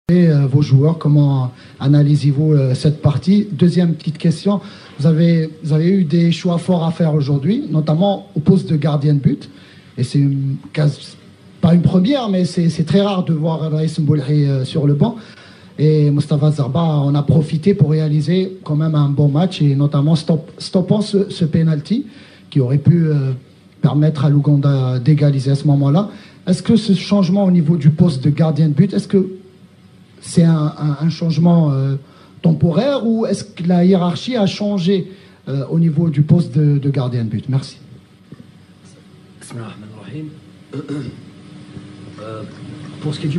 Vos joueurs, comment analysez-vous cette partie? Deuxième petite question, vous avez eu des choix forts à faire aujourd'hui, notamment au poste de gardien de but. Et c'est pas une première, mais c'est très rare de voir Raïs Mboulhi sur le banc. Et Mostafa Zarba en a profité pour réaliser quand même un bon match, et notamment stoppant ce penalty qui aurait pu permettre à l'Ouganda d'égaliser à ce moment-là. Est-ce que ce changement au niveau du poste de gardien de but, est-ce que c'est un changement temporaire, ou est-ce que la hiérarchie a changé au niveau du poste de gardien de but? Merci. Pour ce qui est du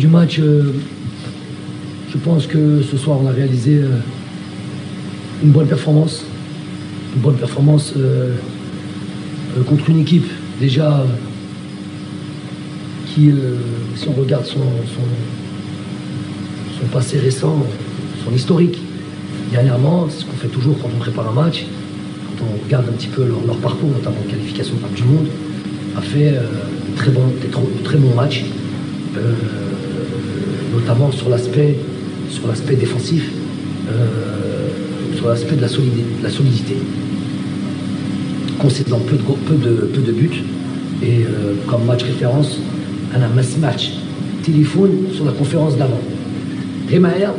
match, je pense que ce soir on a réalisé une bonne performance. Contre une équipe déjà qui, si on regarde son passé récent, son historique, dernièrement, c'est ce qu'on fait toujours quand on prépare un match, quand on regarde un petit peu leur parcours, notamment en qualification de Coupe du Monde, a fait de très bons matchs, notamment sur l'aspect défensif, sur l'aspect de la solidité, concédant peu de buts. Et comme match référence, on a un match téléphone sur la conférence d'avant. Rémaël,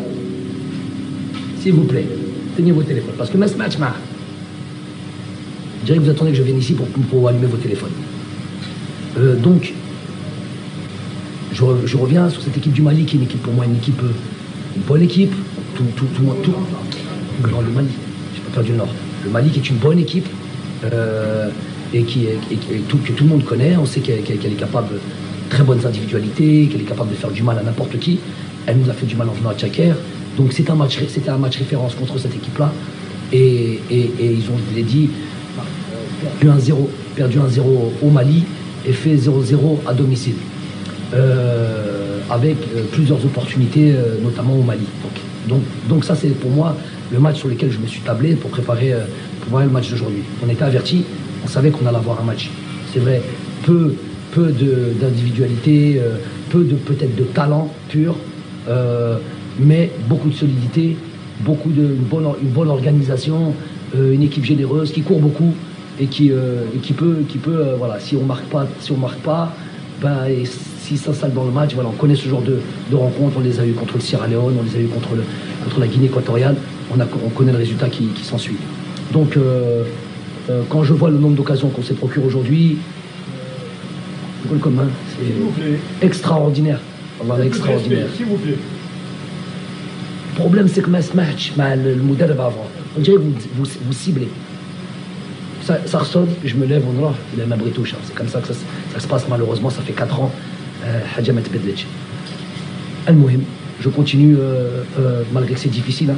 s'il vous plaît, tenez vos téléphones, parce que match, je dirais que vous attendez que je vienne ici pour allumer vos téléphones. Donc, je reviens sur cette équipe du Mali, qui est une équipe, pour moi, une bonne équipe. Non, le Mali, j'ai pas perdu le Nord. Le Mali qui est une bonne équipe et que tout le monde connaît. On sait qu'elle est capable de très bonnes individualités, qu'elle est capable de faire du mal à n'importe qui. Elle nous a fait du mal en venant à Tchaker. Donc c'était un match référence contre cette équipe-là. Et ils ont, je l'ai dit, perdu 1-0 au Mali et fait 0-0 à domicile. Avec plusieurs opportunités, notamment au Mali. Donc ça, c'est pour moi le match sur lequel je me suis tablé pour préparer le match d'aujourd'hui. On était avertis, on savait qu'on allait avoir un match. C'est vrai, peu d'individualité, peut-être de talent pur, mais beaucoup de solidité, une bonne organisation, une équipe généreuse qui court beaucoup et qui peut voilà, si on marque pas, ben, et si ça s'installe dans le match, voilà, on connaît ce genre de rencontres, on les a eu contre le Sierra Leone, on les a eu contre la Guinée équatoriale, on connaît le résultat qui s'ensuit. Donc quand je vois le nombre d'occasions qu'on s'est procuré aujourd'hui, c'est extraordinaire. Voilà, extraordinaire. S'il vous plaît. Le problème, c'est que ce match, le modèle va avant. On dirait que vous ciblez. Ça ressonne, je me lève, il a un abritouche. C'est comme ça que ça se passe, malheureusement. Ça fait 4 ans. Hadja Metbedlech. Al-Mouhim, je continue, malgré que c'est difficile,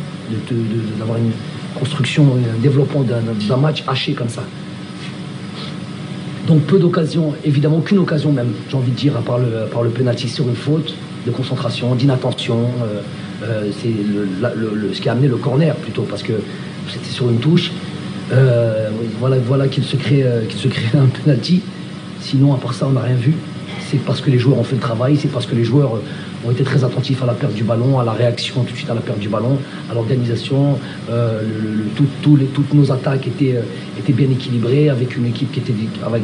d'avoir une construction, un développement d'un match haché comme ça. Donc peu d'occasions, évidemment aucune occasion même, j'ai envie de dire, à part le penalty sur une faute de concentration, d'inattention. C'est ce qui a amené le corner plutôt, parce que c'était sur une touche. Voilà qu'il se crée un penalty. Sinon, à part ça, on n'a rien vu. C'est parce que les joueurs ont fait le travail, c'est parce que les joueurs ont été très attentifs à la perte du ballon, à la réaction tout de suite à la perte du ballon, à l'organisation. Toutes nos attaques étaient bien équilibrées, avec une équipe qui était avec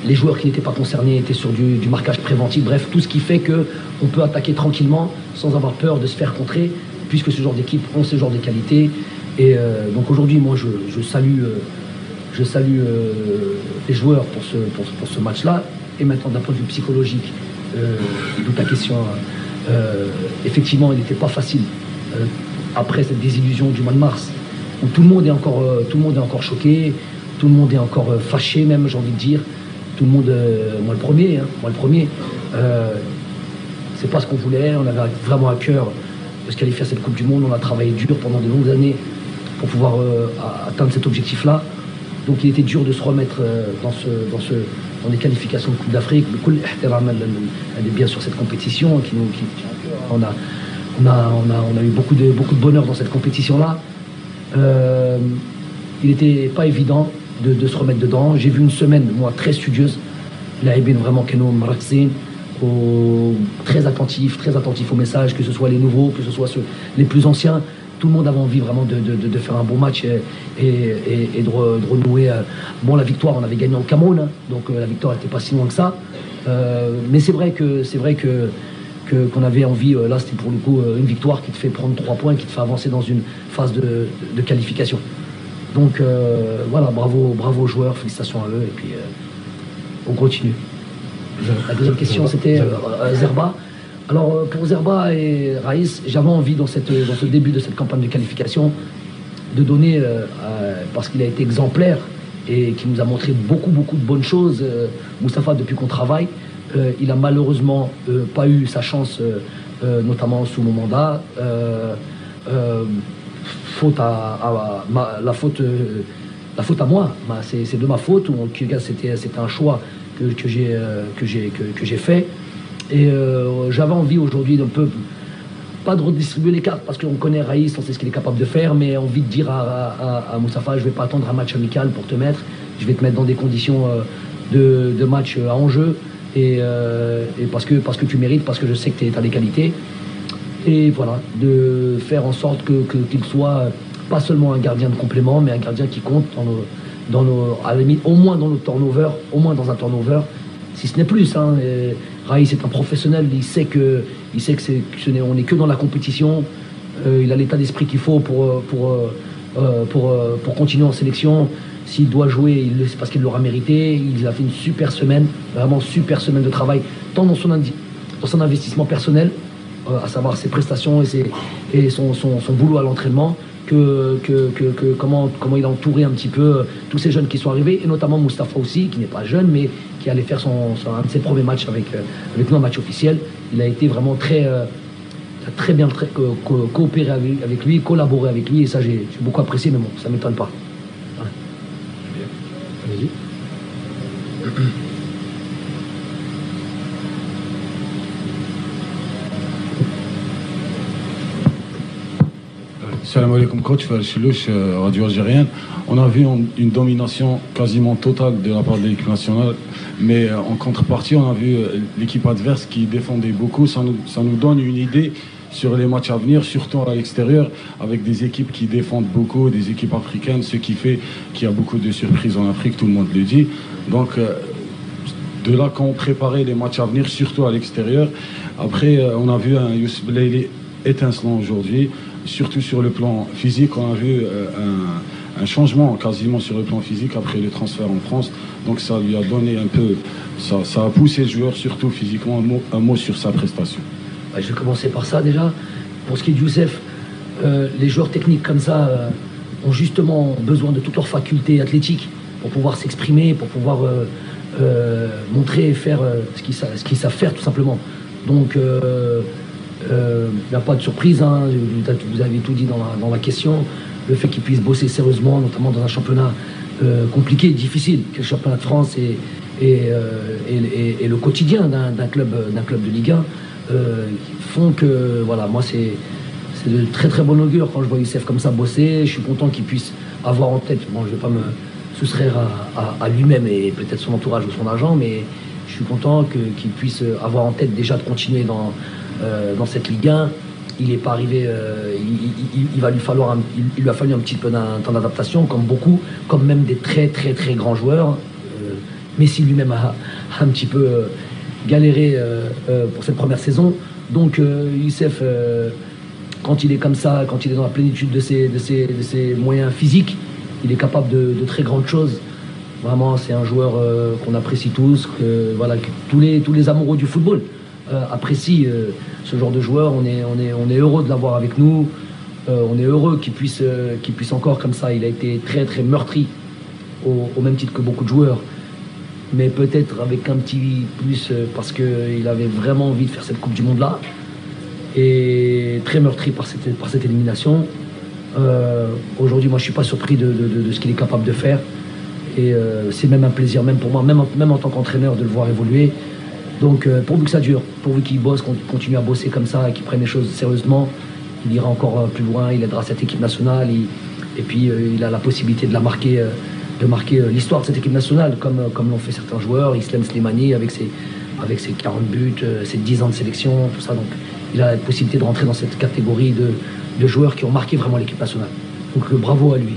les joueurs qui n'étaient pas concernés étaient sur du marquage préventif. Bref, tout ce qui fait qu'on peut attaquer tranquillement sans avoir peur de se faire contrer, puisque ce genre d'équipe ont ce genre de qualité. Et donc aujourd'hui, moi, je salue les joueurs pour ce match-là. Et maintenant, d'un point de vue psychologique, d'où ta question, effectivement, il n'était pas facile après cette désillusion du mois de mars, où tout le monde est encore choqué, tout le monde est encore fâché, même, j'ai envie de dire. Tout le monde, moi le premier, c'est pas ce qu'on voulait. On avait vraiment à cœur de se qualifier à cette Coupe du Monde. On a travaillé dur pendant de longues années pour pouvoir atteindre cet objectif-là. Donc il était dur de se remettre dans les qualifications de Coupe d'Afrique. Elle est bien sur cette compétition. On a eu beaucoup de bonheur dans cette compétition-là. il n'était pas évident de se remettre dedans. J'ai vu une semaine, moi, très studieuse. Laïbin vraiment Keno Maraxin, très attentif aux messages, que ce soit les nouveaux, que ce soit les plus anciens. Tout le monde avait envie vraiment de faire un bon match et de renouer. Bon, la victoire, on avait gagné au Cameroun, hein, donc la victoire n'était pas si loin que ça. Mais c'est vrai qu'on avait envie, là c'était pour le coup une victoire qui te fait prendre 3 points, qui te fait avancer dans une phase de qualification. Donc voilà, bravo aux joueurs, félicitations à eux, et puis on continue. La deuxième question c'était Zerba. Alors pour Zerba et Raïs, j'avais envie dans ce début de cette campagne de qualification de donner, parce qu'il a été exemplaire et qui nous a montré beaucoup de bonnes choses, Moustapha, depuis qu'on travaille. Il a malheureusement pas eu sa chance, notamment sous mon mandat. La faute à moi, c'est de ma faute. C'était un choix que j'ai fait. Et j'avais envie aujourd'hui d'un peu, pas de redistribuer les cartes, parce qu'on connaît Raïs, on sait ce qu'il est capable de faire, mais envie de dire à Moustapha, je ne vais pas attendre un match amical pour te mettre, je vais te mettre dans des conditions de match à enjeu, et parce que tu mérites, parce que je sais que tu as des qualités. Et voilà, de faire en sorte qu'il soit pas seulement un gardien de complément, mais un gardien qui compte à la limite, au moins dans nos turnover, au moins dans un turnover, si ce n'est plus. Hein. Raïs est un professionnel, il sait que on n'est que dans la compétition. Il a l'état d'esprit qu'il faut pour continuer en sélection. S'il doit jouer, c'est parce qu'il l'aura mérité. Il a fait une super semaine, vraiment super semaine de travail, tant dans son investissement personnel, à savoir ses prestations et son boulot à l'entraînement, que comment il a entouré un petit peu tous ces jeunes qui sont arrivés, et notamment Moustapha aussi, qui n'est pas jeune, mais qui allait faire un de ses premiers matchs avec nous, un match officiel. Il a été vraiment très bien coopéré avec lui, collaboré avec lui, et ça j'ai beaucoup apprécié, mais bon, ça ne m'étonne pas. Ouais. Allez-y. Salam alaikum coach, Chilouche, Radio Algérienne. On a vu une domination quasiment totale de la part de l'équipe nationale, mais en contrepartie, on a vu l'équipe adverse qui défendait beaucoup. Ça nous donne une idée sur les matchs à venir, surtout à l'extérieur, avec des équipes qui défendent beaucoup, des équipes africaines, ce qui fait qu'il y a beaucoup de surprises en Afrique, tout le monde le dit. Donc, de là qu'on préparait les matchs à venir, surtout à l'extérieur. Après, on a vu un Youssef Belaïli étincelant aujourd'hui. Surtout sur le plan physique, on a vu un changement quasiment sur le plan physique après le transfert en France. Donc ça lui a donné un peu, ça a poussé le joueur surtout physiquement. Un mot sur sa prestation. Je vais commencer par ça déjà. Pour ce qui est de Youssef, les joueurs techniques comme ça ont justement besoin de toutes leurs facultés athlétiques pour pouvoir s'exprimer, pour pouvoir montrer et faire ce qu'ils savent faire tout simplement. Donc il n'y a pas de surprise, hein. Vous avez tout dit dans la question. Le fait qu'ils puissent bosser sérieusement, notamment dans un championnat compliqué, difficile, que le championnat de France et le quotidien d'un club de Ligue 1, font que, voilà, moi c'est de très très bon augure quand je vois Youssef comme ça bosser. Je suis content qu'il puisse avoir en tête, bon, je ne vais pas me soustraire à lui-même et peut-être son entourage ou son agent, mais je suis content qu'il puisse avoir en tête déjà de continuer dans cette Ligue 1. Il n'est pas arrivé, il lui a fallu un petit peu d'un temps d'adaptation, comme beaucoup, comme même des très très très grands joueurs. Messi lui-même a un petit peu galéré pour cette première saison. Donc Youssef, quand il est comme ça, quand il est dans la plénitude de ses moyens physiques, il est capable de très grandes choses. Vraiment, c'est un joueur qu'on apprécie tous, que tous les amoureux du football apprécie ce genre de joueur. On est heureux de l'avoir avec nous. On est heureux qu'il puisse encore comme ça. Il a été très très meurtri au même titre que beaucoup de joueurs, mais peut-être avec un petit plus parce qu'il avait vraiment envie de faire cette Coupe du Monde là, et très meurtri par cette élimination. Aujourd'hui, moi je suis pas surpris de ce qu'il est capable de faire, et c'est même un plaisir, même pour moi, même en tant qu'entraîneur, de le voir évoluer. Donc pourvu que ça dure, pourvu qu'il bosse, qu'on continue à bosser comme ça, et qu'il prenne les choses sérieusement, il ira encore plus loin, il aidera cette équipe nationale, Et puis il a la possibilité de marquer l'histoire de cette équipe nationale, comme l'ont fait certains joueurs, Islam Slimani avec ses 40 buts, ses 10 ans de sélection, tout ça. Donc il a la possibilité de rentrer dans cette catégorie de joueurs qui ont marqué vraiment l'équipe nationale. Donc bravo à lui,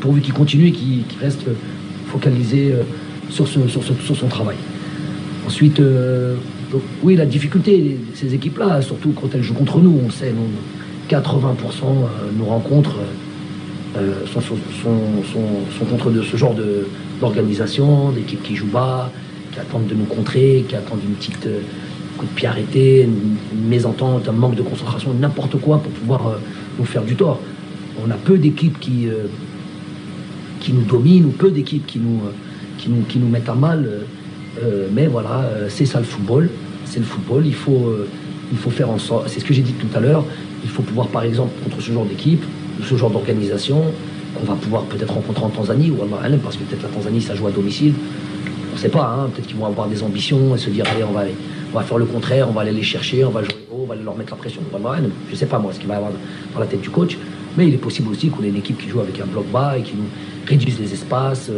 pourvu qu'il continue et qu'il reste focalisé sur son travail. Ensuite, donc, oui, la difficulté de ces équipes-là, surtout quand elles jouent contre nous, on sait, 80% de nos rencontres sont contre ce genre d'organisation, d'équipes qui jouent bas, qui attendent de nous contrer, qui attendent une petite coup de pied arrêté, une mésentente, un manque de concentration, n'importe quoi pour pouvoir nous faire du tort. On a peu d'équipes qui nous dominent, ou peu d'équipes qui nous mettent à mal. Mais voilà, c'est ça le football. C'est le football. Il faut faire en sorte. C'est ce que j'ai dit tout à l'heure. Il faut pouvoir, par exemple, contre ce genre d'équipe, ce genre d'organisation, qu'on va pouvoir peut-être rencontrer en Tanzanie, ou parce que peut-être la Tanzanie, ça joue à domicile. On ne sait pas. Hein, peut-être qu'ils vont avoir des ambitions et se dire, allez, on va faire le contraire, on va aller les chercher, on va jouer haut, on va leur mettre la pression. Je ne sais pas moi ce qu'il va y avoir dans la tête du coach. Mais il est possible aussi qu'on ait une équipe qui joue avec un bloc bas et qui nous réduise les espaces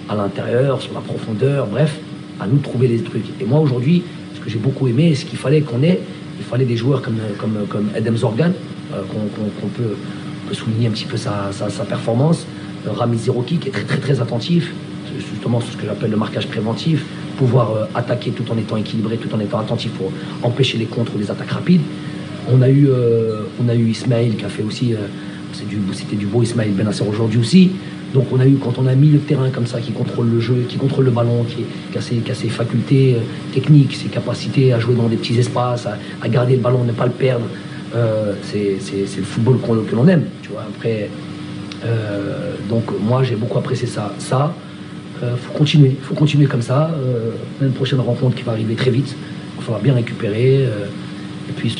à l'intérieur, sur la profondeur, bref, à nous de trouver les trucs. Et moi aujourd'hui, ce que j'ai beaucoup aimé, ce qu'il fallait qu'on ait, il fallait des joueurs comme Edem Zorgan, qu'on peut souligner un petit peu sa performance, Rami Zerouki qui est très très très attentif, c'est justement ce que j'appelle le marquage préventif, pouvoir attaquer tout en étant équilibré, tout en étant attentif pour empêcher les contres ou les attaques rapides. On a eu Ismaël qui a fait aussi, c'était du beau Ismaël Benasser aujourd'hui aussi. Donc quand on a mis le terrain comme ça, qui contrôle le jeu, qui contrôle le ballon, qui a ses facultés techniques, ses capacités à jouer dans des petits espaces, à garder le ballon, ne pas le perdre, c'est le football que l'on aime. Tu vois. Après, donc moi j'ai beaucoup apprécié ça. Faut continuer comme ça. Une prochaine rencontre qui va arriver très vite. Il faudra bien récupérer. Et puis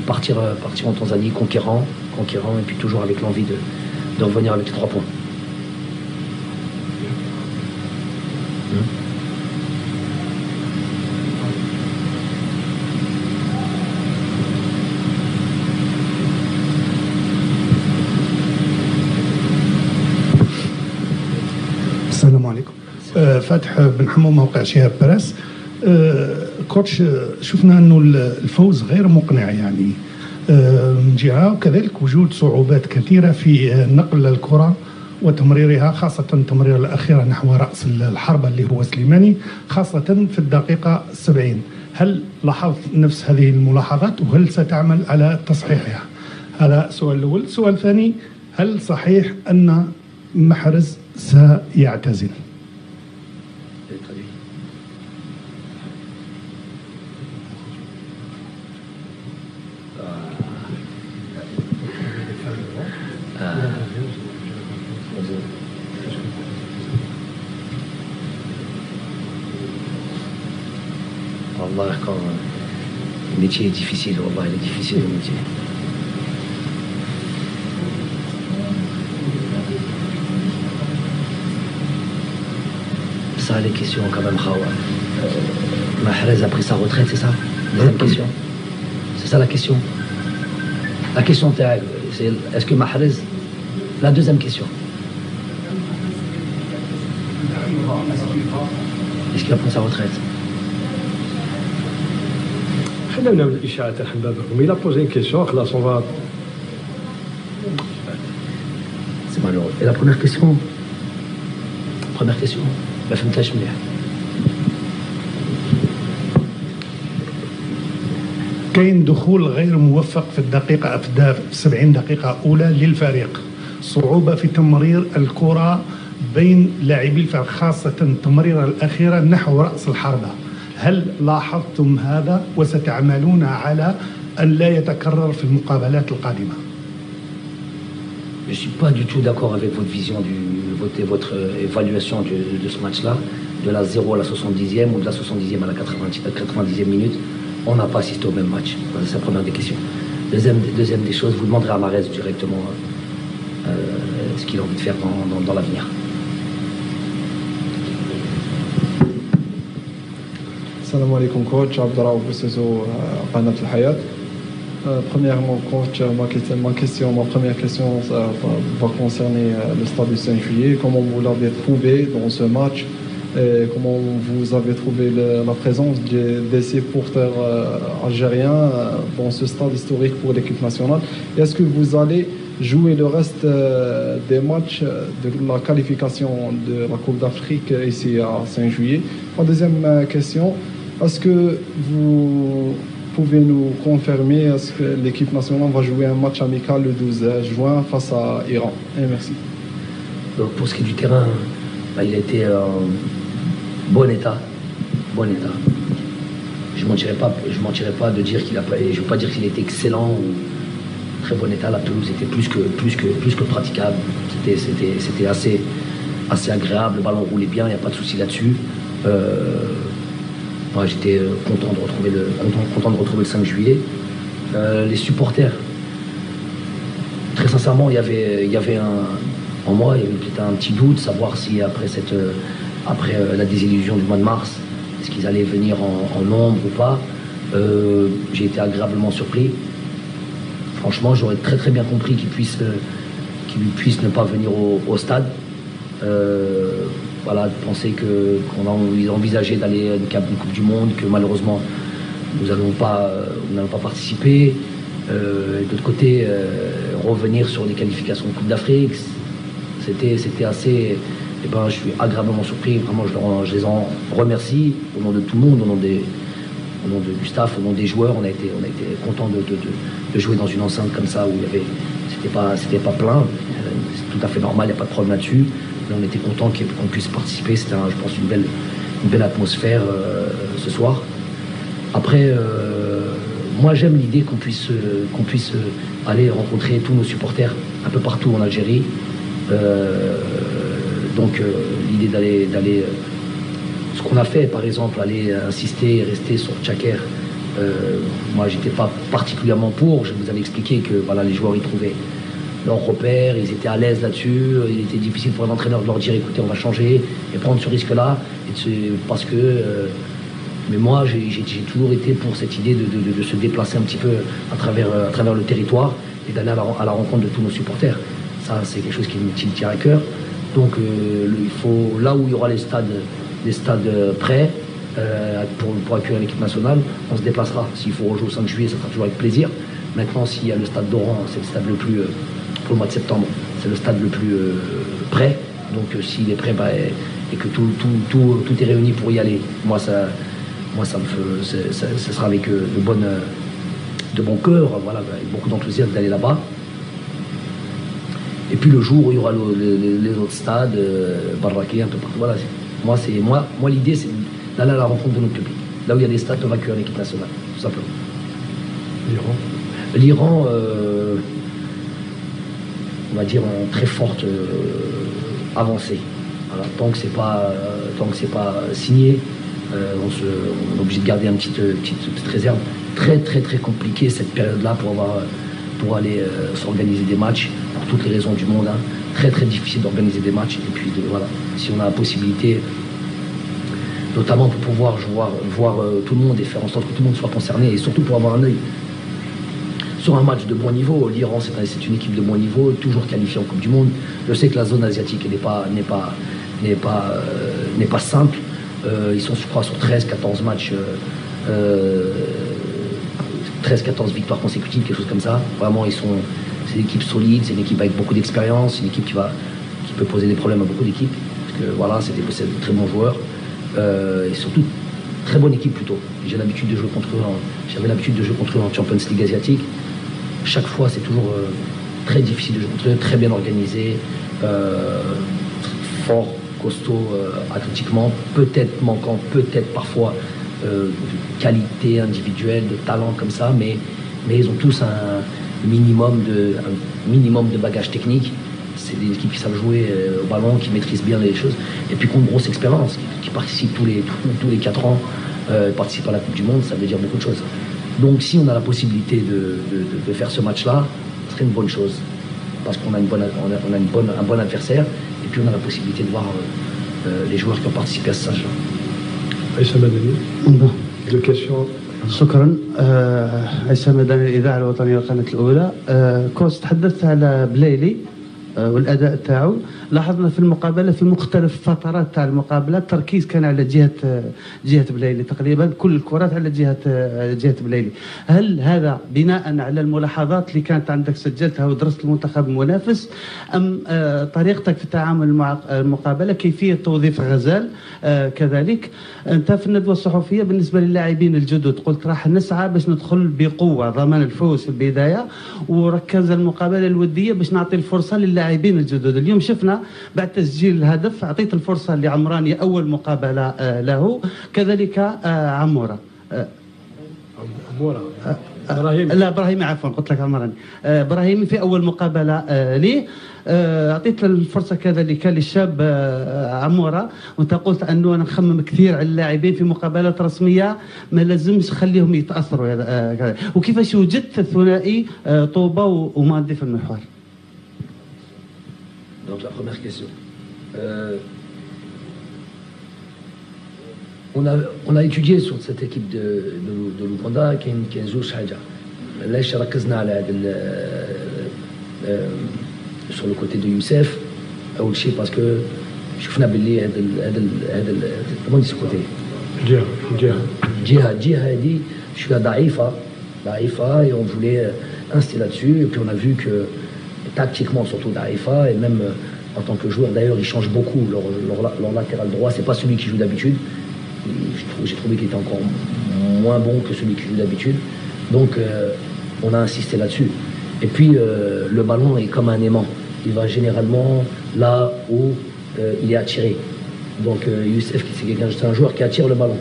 partir en Tanzanie conquérant, et puis toujours avec l'envie de revenir avec les 3 points. السلام عليكم. فتح بن حمو موقع شهاب بريس. كوتش شفنا انه الفوز غير مقنع يعني من جهه، وكذلك وجود صعوبات كثيره في نقل الكره وتمريرها، خاصه التمريره الاخيره نحو راس الحربه اللي هو سليماني، خاصه في الدقيقه 70. هل لاحظت نفس هذه الملاحظات وهل ستعمل على تصحيحها؟ هذا السؤال الاول. السؤال الثاني، هل صحيح ان محرز سيعتزل؟ Wallah, quand le métier est difficile, Wallah, il est difficile le métier. Ça, les questions quand même, Khawa. Mahrez a pris sa retraite, c'est ça? Deuxième question. C'est ça la question. La question, c'est est-ce que Mahrez... La deuxième question. Est-ce qu'il a pris sa retraite? Il a posé une question, c'est malheureux. Et la première question? Première question. ما فهمتهاش مليح. كاين دخول غير موفق في الدقيقة في 70 دقيقة أولى للفريق، صعوبة في تمرير الكرة بين لاعبي الفريق، خاصة التمريرة الأخيرة نحو رأس الحربة. هل لاحظتم هذا وستعملون على أن لا يتكرر في المقابلات القادمة؟ Je ne suis pas du tout d'accord avec votre vision, votre évaluation de ce match-là, de la 0 à la 70e ou de la 70e à la 90e minute. On n'a pas assisté au même match. C'est la première des questions. Deuxième des choses, vous demanderez à Mahrez directement ce qu'il a envie de faire dans l'avenir. السلام عليكم كوتش عبد الرؤوف بوسيسو قناة الحياة. Premièrement, coach, ma première question ça va concerner le stade du 5 juillet. Comment vous l'avez trouvé dans ce match? Et comment vous avez trouvé la présence des supporters algériens dans ce stade historique pour l'équipe nationale? Est-ce que vous allez jouer le reste des matchs de la qualification de la Coupe d'Afrique ici à 5 juillet? Ma deuxième question, est-ce que vous pouvez nous confirmer est-ce que l'équipe nationale va jouer un match amical le 12 juin face à Iran? Et merci. Donc pour ce qui est du terrain, il a été en bon état. Je ne mentirais pas de dire qu'il a pas. Je ne veux pas dire qu'il était excellent ou très bon état. La pelouse était plus que praticable. C'était assez agréable. Le ballon roulait bien, il n'y a pas de souci là-dessus. Moi, j'étais content de retrouver le 5 juillet. Les supporters, très sincèrement, il y avait en moi, il y avait peut-être un petit doute, savoir si après la désillusion du mois de mars, est-ce qu'ils allaient venir en nombre ou pas. J'ai été agréablement surpris. Franchement, j'aurais très très bien compris qu'ils puissent ne pas venir au stade. Voilà, de penser qu'ils envisageaient d'aller à une Coupe du Monde, que malheureusement nous n'allons pas participer. De l'autre côté, revenir sur des qualifications de Coupe d'Afrique, c'était assez. Je suis agréablement surpris. Vraiment, je les en remercie au nom de tout le monde, au nom du staff, au nom des joueurs. On a été contents de jouer dans une enceinte comme ça où c'était pas plein. C'est tout à fait normal, il n'y a pas de problème là-dessus. Mais on était contents qu'on puisse participer. C'était, je pense, une belle atmosphère ce soir. Après, moi, j'aime l'idée qu'on puisse aller rencontrer tous nos supporters un peu partout en Algérie. Donc, l'idée d'aller ce qu'on a fait, par exemple, aller insister et rester sur Tchaker. Moi, j'étais pas particulièrement pour. Je vous avais expliqué que voilà, les joueurs y trouvaient leur repère, ils étaient à l'aise là-dessus. Il était difficile pour un entraîneur de leur dire écoutez, on va changer et prendre ce risque-là. Parce que, mais moi, j'ai toujours été pour cette idée de se déplacer un petit peu à travers le territoire et d'aller à la rencontre de tous nos supporters. Ça, c'est quelque chose qui me tient à cœur. Donc, il faut, là où il y aura les stades prêts pour accueillir l'équipe nationale, on se déplacera. S'il faut rejouer au 5 juillet, ça sera toujours avec plaisir. Maintenant, s'il y a le stade d'Oran, c'est le stade le plus, pour le mois de septembre, c'est le stade le plus prêt. Donc, s'il est prêt et que tout est réuni pour y aller, moi, ça sera avec de bon cœur, voilà, avec beaucoup d'enthousiasme d'aller là-bas. Et puis le jour où il y aura les autres stades, Barraqué, un peu partout, voilà. Moi, l'idée, c'est d'aller à la rencontre de notre public. Là où il y a des stades, on va accueillir l'équipe nationale, tout simplement. L'Iran, on va dire, en très forte avancée. Voilà. Tant que c'est pas signé, on est obligé de garder une petite réserve. Très très très compliqué cette période-là pour aller s'organiser des matchs, pour toutes les raisons du monde. Hein. Très très difficile d'organiser des matchs. Et puis voilà, si on a la possibilité, notamment pour pouvoir voir tout le monde et faire en sorte que tout le monde soit concerné, et surtout pour avoir un œil sur un match de bon niveau. L'Iran, c'est une équipe de bon niveau, toujours qualifiée en Coupe du Monde. Je sais que la zone asiatique n'est pas simple. Ils sont, je crois, sur 13-14 matchs. 13-14 victoires consécutives, quelque chose comme ça. Vraiment, c'est une équipe solide, c'est une équipe avec beaucoup d'expérience, c'est une équipe qui peut poser des problèmes à beaucoup d'équipes. Parce que voilà, c'est de très bons joueurs. Et surtout, très bonne équipe plutôt. J'avais l'habitude de jouer contre eux en Champions League asiatique. Chaque fois, c'est toujours très difficile de jouer contre eux, très bien organisé, fort, costaud athlétiquement, peut-être manquant, peut-être parfois qualité individuelle, de talent comme ça, mais ils ont tous un minimum de bagage technique. C'est des équipes qui savent jouer au ballon, qui maîtrisent bien les choses, et puis qui ont une grosse expérience, qui participent tous les 4 ans, participent à la Coupe du Monde, ça veut dire beaucoup de choses. Donc si on a la possibilité de faire ce match-là, ce serait une bonne chose, parce qu'on a un bon adversaire, et puis on a la possibilité de voir les joueurs qui ont participé à ce stage-là. Aïcha Madani, deux questions شكرا. عيسى مدني الإذاعة الوطنية القناة الأولى. كوتش تحدثت على بليلي والاداء تاعو. لاحظنا في المقابله في مختلف فترات تاع المقابله التركيز كان على جهه بليلي، تقريبا كل الكرات على جهه بليلي. هل هذا بناء على الملاحظات اللي كانت عندك سجلتها ودرست المنتخب المنافس، ام طريقتك في التعامل مع المقابله، كيفيه توظيف غزال؟ كذلك انت في الندوه الصحفيه بالنسبه للاعبين الجدد قلت راح نسعى باش ندخل بقوه ضمان الفوز في البدايه، وركز المقابله الوديه باش نعطي الفرصه للاعبين الجدد. اليوم شفنا بعد تسجيل الهدف اعطيت الفرصه لعمراني اول مقابله له، كذلك عموره لا ابراهيمي عفوا قلت لك عمراني. ابراهيمي في اول مقابله ليه اعطيت الفرصه كذلك للشاب عموره، وانت قلت انه انا نخمم كثير على اللاعبين في مقابلات رسميه ما لازمش خليهم يتاثروا. وكيفاش وجدت الثنائي طوبه وماضي في المحور؟ Donc la première question. On a étudié sur cette équipe de l'Ouganda qui est une zouche haja. Là, je ركزنا على sur le côté de Youssef. أول شيء parce que شفنا باللي هذا comment on dit ce côté. جهة هذه شوية ضعيفة et on voulait insister là-dessus et puis on a vu que tactiquement surtout d'Aïfa, et même en tant que joueur d'ailleurs il change beaucoup leur latéral droit, c'est pas celui qui joue d'habitude, j'ai trouvé qu'il était encore moins bon que celui qui joue d'habitude, donc on a insisté là-dessus. Et puis le ballon est comme un aimant, il va généralement là où il est attiré, donc Youssef c'est un joueur qui attire le ballon,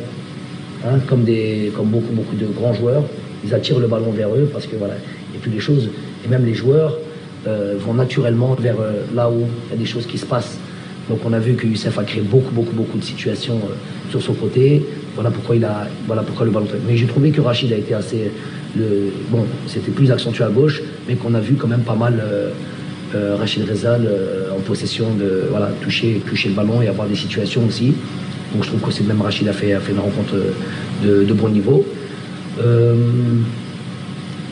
hein, comme beaucoup de grands joueurs, ils attirent le ballon vers eux parce que voilà, et puis les choses, et même les joueurs vont naturellement vers là où il y a des choses qui se passent. Donc on a vu que Youssef a créé beaucoup de situations sur son côté. Voilà pourquoi le ballon. Mais j'ai trouvé que Rachid a été assez bon, c'était plus accentué à gauche, mais qu'on a vu quand même pas mal Rachid Rezal en possession de toucher le ballon et avoir des situations aussi. Donc je trouve que c'est même Rachid a fait une rencontre de bon niveau.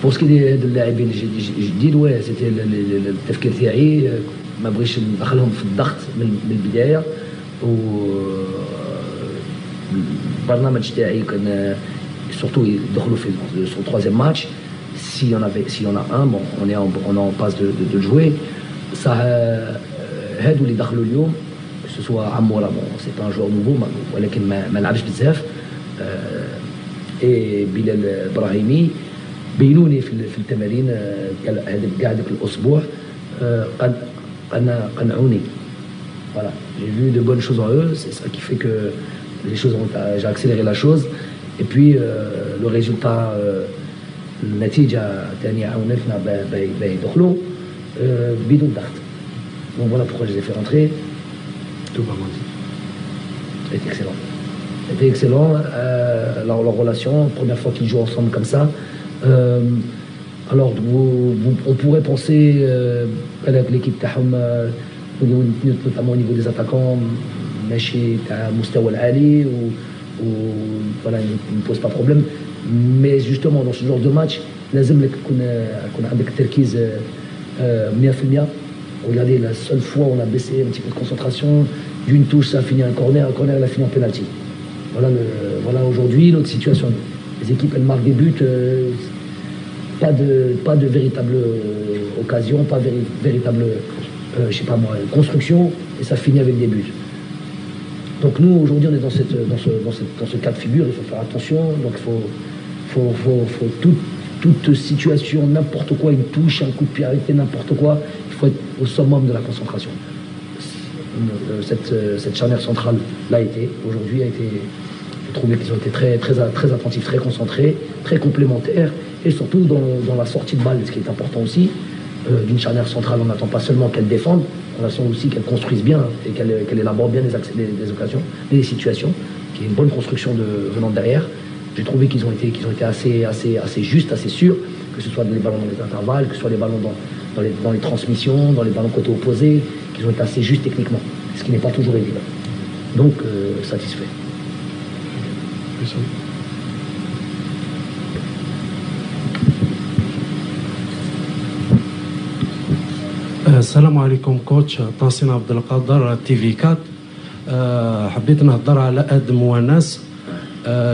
Pour ce qui est de اللاعبين جديد c'était التفكير تاعي ما بغيتش ندخلهم في الضغط من البدايه، والبرنامج تاعي كان surtout يدخلوا في son troisième match. Si on a un, bon, on est en passe de jouer. Ça هادو اللي دخلوا اليوم que ce soit Amoura, bon c'est pas un joueur nouveau ولكن ما لعبش بزاف، et Bilal Brahimi بينوني في التمارين هذا كاع ذاك الاسبوع قنعوني. Voilà, j'ai vu de bonnes choses en eux, c'est ça qui fait que les choses j'ai accéléré la chose, et puis le résultat النتيجه ثاني عاونتنا يدخلوا بدون ضغط. Donc voilà pourquoi je les ai fait rentrer. Tout va bien. C'était excellent. C'était excellent leur relation, première fois qu'ils jouent ensemble comme ça. Alors on pourrait penser avec l'équipe تاعهم notamment au niveau des attaquants ماشي تاع مستوى العالي و voilà il ne pose pas problème, mais justement dans ce genre de match لازم لك يكون عندك تركيز 100%. Regardez, la seule fois où on a baissé un petit peu de concentration, d'une touche ça a fini un corner elle a fini en penalty. Voilà aujourd'hui notre situation. Les équipes elles marquent des buts, pas de véritable occasion, pas véritable je sais pas moi, construction, et ça finit avec des buts. Donc nous aujourd'hui on est dans ce cas de figure, il faut faire attention, donc il faut toute situation, n'importe quoi, une touche, un coup de pied arrêté, n'importe quoi, il faut être au summum de la concentration. Cette charnière centrale l'a été, aujourd'hui a été, j'ai trouvé qu'ils ont été très attentifs, très concentrés, très complémentaires, et surtout dans la sortie de balle, ce qui est important aussi. D'une charnière centrale, on n'attend pas seulement qu'elle défende, on attend aussi qu'elle construise bien et qu'elle élabore bien des occasions, des situations, qu'il y ait une bonne construction venant de derrière. J'ai trouvé qu'ils ont été assez justes, assez sûrs, que ce soit les ballons dans les intervalles, que ce soit les ballons dans les transmissions, dans les ballons côté opposé, qu'ils ont été assez justes techniquement, ce qui n'est pas toujours évident. Donc, satisfait. السلام عليكم كوتش طاسين عبد القادر تي في 4. حبيت نهضر على ادم وناس.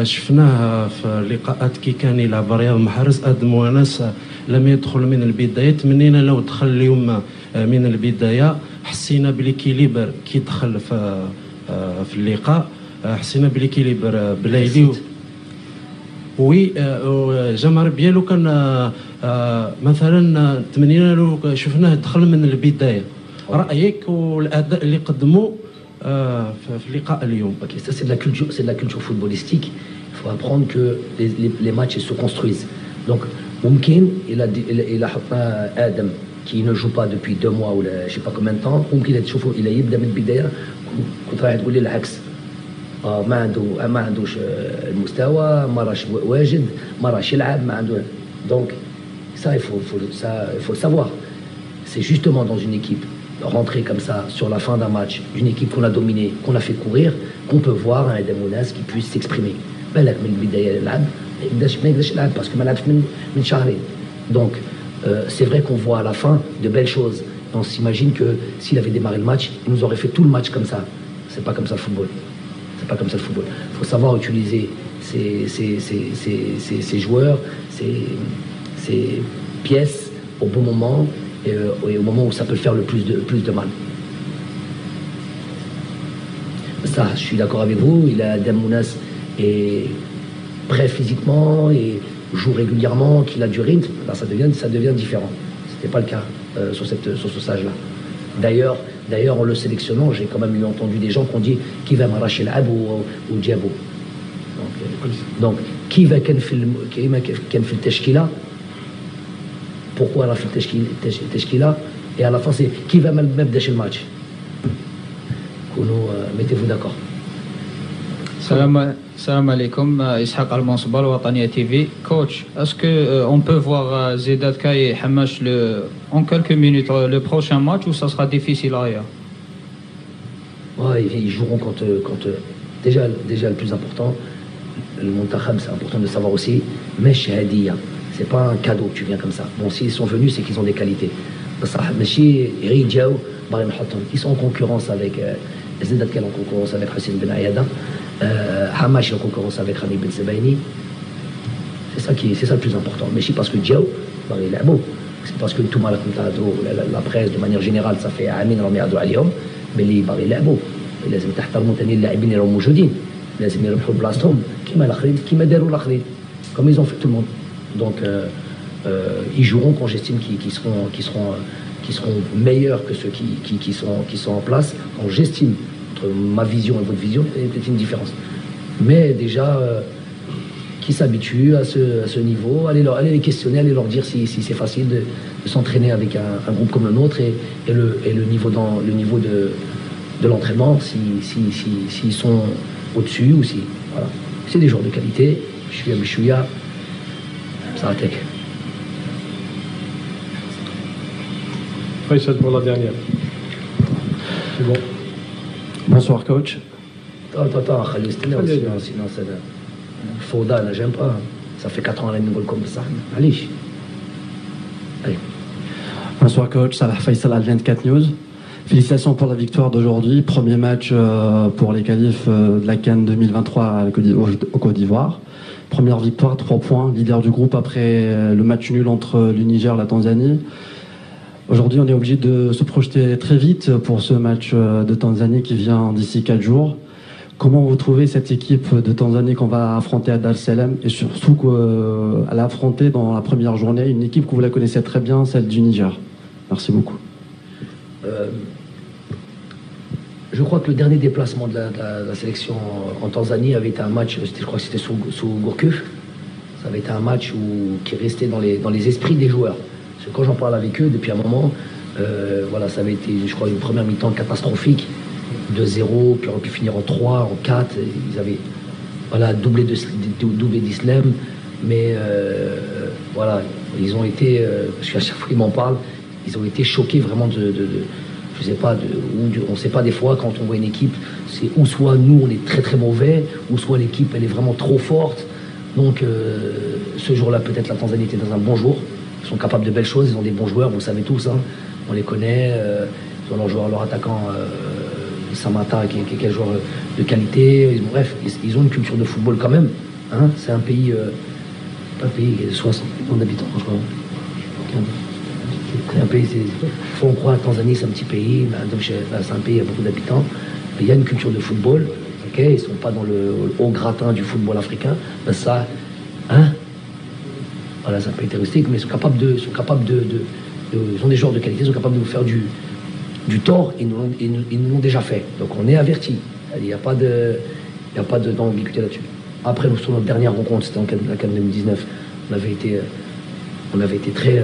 شفناه في لقاءات كي كان يلعب رياض محرز. ادم وناس لم يدخل من البدايه، تمنينا لو دخل اليوم من البدايه. حسينا بالكيليبر كي دخل في اللقاء، حسينا بالكيليبر بلايلي وي جمال بيالو كان مثلا تمنينا لو شفناه دخل من البدايه. رايك والاداء اللي قدموه في اللقاء اليوم؟ Ok, ça c'est de la culture footballistique. Il faut apprendre que les matchs se construisent. Donc, ممكن إلى حطنا آدم qui ne joue pas depuis 2 mois ou je sais pas combien de temps، ممكن تشوفوا إلى يبدأ من البداية كنت راح تقول لي العكس. ما عندوش المستوى، ما راش واجد، ما راش يلعب، ما عنده. Donc ça il faut le savoir. C'est justement dans une équipe rentrer comme ça sur la fin d'un match, une équipe qu'on a dominée, qu'on a fait courir, qu'on peut voir un Edem Ounas qui puisse s'exprimer. بالك من البداية يلعب ما يقدرش يلعب parce que ما لعبش من شهرين. Donc c'est vrai qu'on voit à la fin de belles choses. Et on s'imagine que s'il avait démarré le match, il nous aurait fait tout le match comme ça. C'est pas comme ça le football. C'est pas comme ça le football. Il faut savoir utiliser ces joueurs, ces pièces au bon moment et au moment où ça peut faire le plus de mal. Ça, je suis d'accord avec vous. Il a Edem Ounas est prêt physiquement et joue régulièrement, qu'il a du rythme. Là, ça devient différent. C'était pas le cas sur ce stage-là. D'ailleurs, en le sélectionnant, j'ai quand même entendu des gens qui ont dit qui va m'arracher l'ab ou Diabo. Donc, qui va ken fil teshkila. Pourquoi la fil teshkila? Et à la fin, c'est qui va m'abdash le match. Mettez-vous d'accord. Salam alaikum, Ishaq Al-Mansbar, Watania TV. Coach, est-ce qu'on peut voir Zidat Kaye Hamash en quelques minutes le prochain match ou ça sera difficile ailleurs? Ouais, ils joueront quand déjà le plus important, le Montakhab, c'est important de savoir aussi, mais chez Hadiya, c'est pas un cadeau que tu viens comme ça. Bon, s'ils sont venus, c'est qu'ils ont des qualités. Ils sont en concurrence avec Zidat Kaye, en concurrence avec Hussein Ben Ayada. Hamash en concurrence avec Rami Ben Sebaini. C'est ça le plus important. Mais c'est parce que Diao, il est beau. C'est parce que tout mal la presse de manière générale, ça fait Amin Ramiadou Aliyom, mais il est beau. لازم تحترموا ثاني اللاعبين اللي راهم موجودين. لازم يربحوا بلاصتهم كيما الاخرين كيما داروا الاخرين. Comme ils ont fait tout le monde. Donc ils joueront quand j'estime qu'ils seront meilleurs que ceux qui sont en place. Quand j'estime entre ma vision et votre vision, il y a peut-être une différence. Mais déjà, qui s'habituent à ce niveau, allez les questionner, allez leur dire si c'est facile de s'entraîner avec un groupe comme le nôtre et le niveau de l'entraînement, s'ils sont au-dessus ou si. Voilà. C'est des joueurs de qualité. Chouya, ça a tech. Faisal pour la dernière. C'est bon. Bonsoir coach. Attends, sinon c'est Fauda, j'aime pas. Ça fait 4 ans à la Ningol comme ça. Allez. Bonsoir coach, Salah Faisal Al 24 News. Félicitations pour la victoire d'aujourd'hui. Premier match pour les qualifs de la CAN 2023 au Côte d'Ivoire. Première victoire, 3 points, leader du groupe après le match nul entre le Niger et la Tanzanie. Aujourd'hui, on est obligé de se projeter très vite pour ce match de Tanzanie qui vient d'ici 4 jours. Comment vous trouvez cette équipe de Tanzanie qu'on va affronter à Dar es Salaam et surtout à l'affronter dans la première journée, une équipe que vous la connaissez très bien, celle du Niger? Merci beaucoup. Je crois que le dernier déplacement de la sélection en Tanzanie avait été un match, je crois que c'était sous Gourcuff. Ça avait été un match qui restait dans les esprits des joueurs. Parce que quand j'en parle avec eux depuis un moment, voilà, ça avait été, je crois, une première mi-temps catastrophique. 2-0, puis on aurait pu finir en 3, en 4. Ils avaient doublé d'Islam. Mais voilà, ils ont été, parce qu'à chaque fois qu'ils m'en parlent, ils ont été choqués vraiment je sais pas, on sait pas des fois quand on voit une équipe, c'est ou soit nous on est très très mauvais, ou soit l'équipe elle est vraiment trop forte. Donc ce jour-là peut-être la Tanzanie était dans un bon jour. Ils sont capables de belles choses, ils ont des bons joueurs, vous le savez tous. Hein. on les connaît. Ils ont leur joueur, leur attaquant Samata, qui est un joueur de qualité. Bref, ils ont une culture de football quand même. Hein. C'est un pays, pas un pays qui a 60 millions d'habitants, franchement. C'est un pays, faut on croit, la Tanzanie c'est un petit pays, c'est un pays avec beaucoup d'habitants. Il y a une culture de football, okay, ils ne sont pas dans le haut gratin du football africain. Ben ça, hein, voilà, c'est un pays terroristique, mais ils sont capables ils ont des joueurs de qualité, ils sont capables de nous faire du tort, ils nous l'ont déjà fait. Donc on est avertis. Il n'y a pas d'ambiguïté là-dessus. Après, sur notre dernière rencontre, c'était en la CAN 2019, on avait été très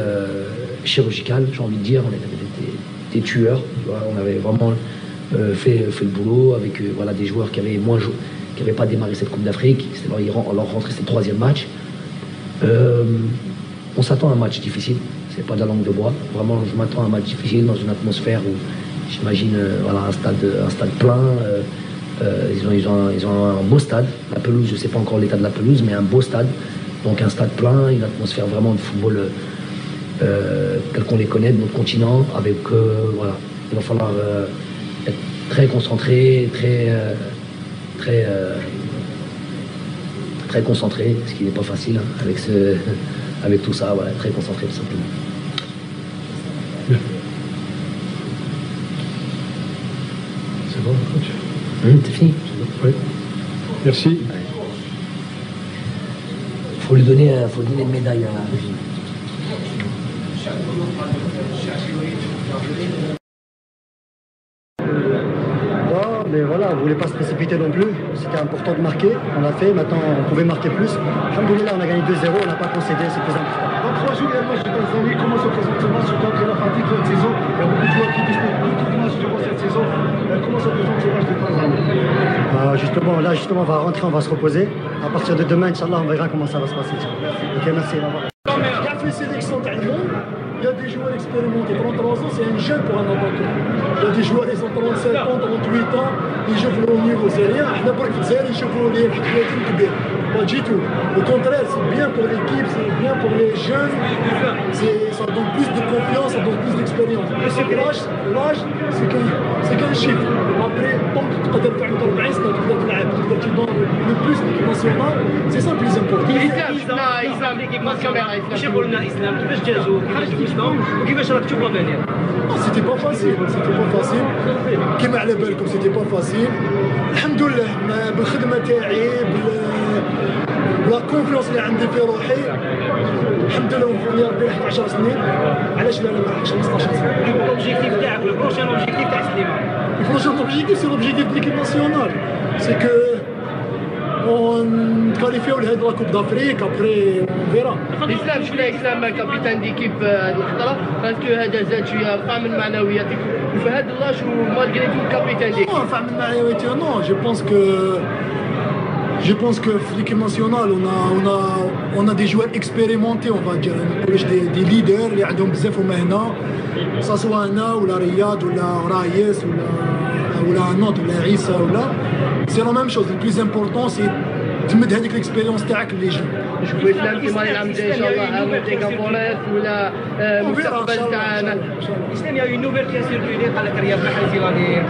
chirurgical, j'ai envie de dire. On avait été des tueurs. Tu vois, on avait vraiment fait le boulot avec voilà, des joueurs qui n'avaient pas démarré cette Coupe d'Afrique. On leur rentrait ce 3e match. On s'attend à un match difficile. C'est pas de la langue de bois. Vraiment, je m'attends à un match difficile dans une atmosphère où j'imagine voilà, un stade plein. Ils ont un beau stade. La pelouse, je ne sais pas encore l'état de la pelouse, mais un beau stade. Donc un stade plein, une atmosphère vraiment de football tel qu'on les connaît de notre continent. Avec voilà, il va falloir être très concentré, très concentré, ce qui n'est pas facile hein, avec tout ça. Voilà, très concentré tout simplement. C'est bon, coach. C'est fini. Oui. Merci. Faut lui donner une médaille à Régine. Mais voilà, on ne voulait pas se précipiter non plus. C'était important de marquer. On l'a fait. Maintenant, on pouvait marquer plus. Alhamdoulilah, on a gagné 2-0. On n'a pas concédé. C'est plus important. Dans 3 jours, il y a le match de Tanzanie. Comment se présente ce match? Surtout après la fatigue de cette saison. Il y a beaucoup de joueurs qui disputent beaucoup de matchs durant cette saison. Comment se présente ce match de Tanzanie? Justement, on va rentrer, on va se reposer. À partir de demain, Inch'Allah, on verra comment ça va se passer. Ok, merci. Au revoir. Il y a fait sélection dans le monde. Il y a des joueurs expérimentés. 33 ans, c'est un jeune pour un attaquant. Il y a des joueurs, ils ont 37 ans, 38 ans, ils jouent au niveau. C'est rien. On a pas que ils jouent les كبير. Pas du tout. Au contraire, c'est bien pour l'équipe, c'est bien pour les jeunes. Ça donne plus de confiance, ça donne plus d'expérience. L'âge, c'est qu'un chiffre. Après, tant que tu peux faire le reste, tu peux faire le plus l'équipe nationale, c'est ça le plus important. إسلام l'équipe nationale. مش يقولنا إسلام كيفاش جازوا كيفاش دوزنا وكيفاش راك تشوف لافينير. C'était pas facile, كيما على بالكم c'était pas facile. الحمد لله بالخدمة تاعي بلا كونفيونس اللي عندي في روحي الحمد لله وفقني ربي لحد 10 سنين. علاش لا 15 سنة. L'objectif تاعك le prochain objectif تاع سليمان. Le prochain objectif c'est l'objectif de l'équipe nationale. C'est que on qualifie la Coupe d'Afrique, après on verra. إسلام شكون إسلام كابيتان ديكيب هذه الخطرة باسكو هذا زاد شوية رفع من معنوياتك وفي هذا اللاش ومالغري تو كابيتان ديكيب. Non, رفع من معنوياتي non, je pense que l'équipe nationale on a des joueurs expérimentés on va dire des leaders اللي عندهم بزاف هما هنا سواء انا ولا رياض ولا رايس ولا نوض ولا عيسى ولا c'est la même chose. Le plus important c'est تمد هذيك الاكسبيريونس تاعك اللي جا. نشوفوا اسلام كيما يلعب ان شاء الله مونتيكا فوريس ولا مستقبل تاعنا. اسلام il y a une nouvelle qui a circulé قال لك رياض محرزي غادي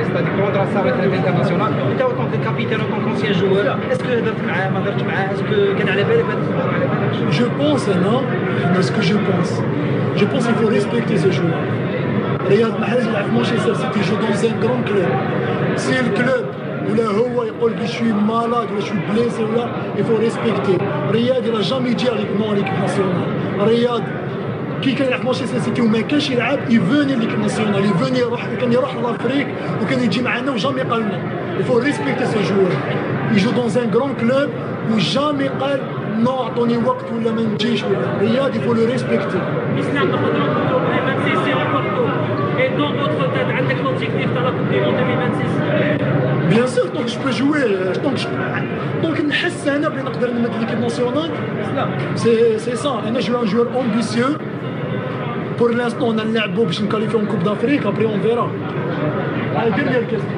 c'est-à-dire كونترا صارت انترناسيونال. انت en tant que capitaine en tant qu'ancien joueur est-ce que هضرت معاه ما هضرتش معاه est-ce que كان على بالك بهذا الخبر على بالك؟ Je pense non, mais ce que je pense qu'il faut respecter ce joueur. رياض محرز يلعب في مانشستر سيتي جو dans un grand club. C'est le club ولا هو يقول que je suis malade ولا je suis blessé ولا il faut respecter. رياض il a jamais dit avec non l'équipe nationale. رياض كي كان يلعب مانشستر سيتي وما كانش يلعب يفوني ليكيب ناسيونال كان يروح لافريك وكان يجي معنا وجامي قال لنا il faut respecter ce joueur. Il joue dans un grand club وجامي قال non اعطوني وقت ولا ما نجيش ولا رياض il faut le respecter. اسلام نقدروا نقولوا 2026 c'est encore tôt. Et dans votre tête عندك l'objectif تاع la Coupe du Monde 2026. Bien sûr, tant que je peux jouer, tant que نحس انا بلي نقدر نمد ليكيب ناسيونال c'est ça. انا جو ان joueur ambitieux. Pour l'instant on a نلعبوا باش نكاليفيو en Coupe d'Afrique, après on verra. Allez, dernière question.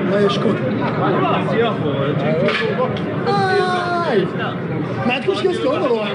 الله يشكر. ما عندكوش كاستيون نروح.